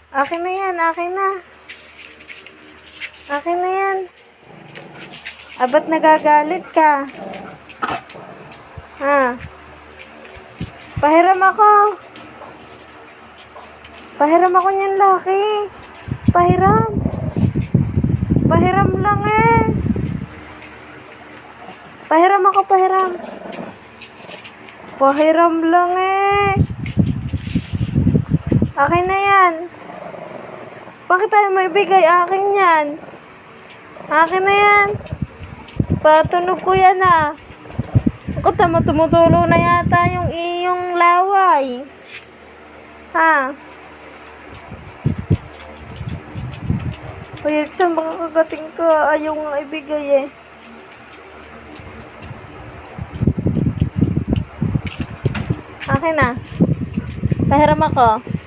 Akin na yan, akin na. Akin na yan. Ba't nagagalit ka? Ha? Pahiram ako. Pahiram ako niyan, laki. Pahiram. Pahiram lang eh. Pahiram ako, pahiram. Pahiram lang eh. Akin na yan. Bakit tayo may bigay? Akin yan. Akin na yan. Patunog ko yan ah. Ako tama, tumutulo na yata yung iyong laway. Ha? Uy, saan baka kagating ko? Ayaw nga ibigay eh. Akin na. Pahiram ako.